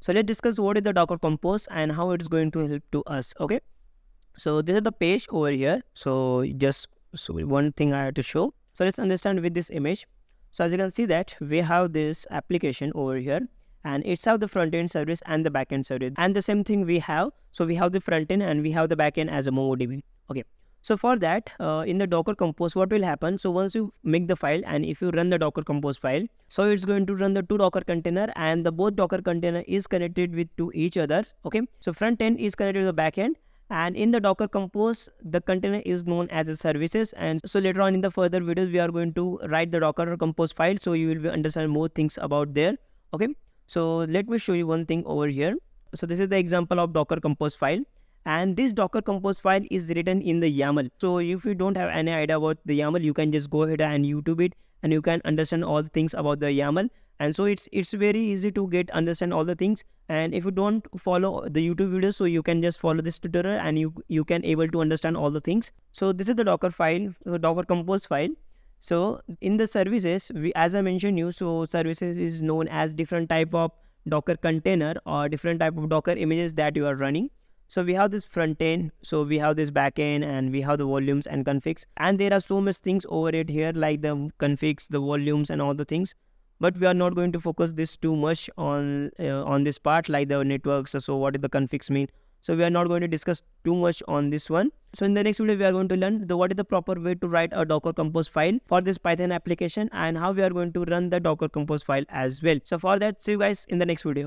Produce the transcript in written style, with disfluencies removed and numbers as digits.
So let's discuss what is the Docker Compose and how it's going to help to us. Okay, so this is the page over here. So one thing I have to show. So let's understand with this image. So as you can see that we have this application over here, and it's have the front end service and the back end service, and the same thing we have. So we have the front end and we have the back end as a MongoDB. Okay, so for that, in the Docker Compose, what will happen? So once you make the file and if you run the Docker Compose file, so it's going to run the two Docker container, and the both Docker container is connected with to each other. Okay, so front end is connected to the back end, and in the Docker Compose, the container is known as a services. And so later on in the further videos, we are going to write the Docker Compose file, so you will understand more things about there. Okay, so let me show you one thing over here. So this is the example of Docker Compose file, and this Docker Compose file is written in the YAML. So if you don't have any idea about the YAML, you can just go ahead and YouTube it, and you can understand all the things about the YAML. And so it's very easy to understand all the things. And if you don't follow the YouTube videos, so you can just follow this tutorial and you can able to understand all the things. So this is the Docker file, Docker Compose file. So in the services, as I mentioned you, so services is known as different type of Docker container or different type of Docker images that you are running. So we have this front end, so we have this back end, and we have the volumes and configs, and there are so much things over it here, like the configs, the volumes, and all the things. But we are not going to focus this too much on this part, like the networks. So what is the configs mean? So we are not going to discuss too much on this one. So in the next video, we are going to learn what is the proper way to write a Docker Compose file for this Python application, and how we are going to run the Docker Compose file as well. So for that, see you guys in the next video.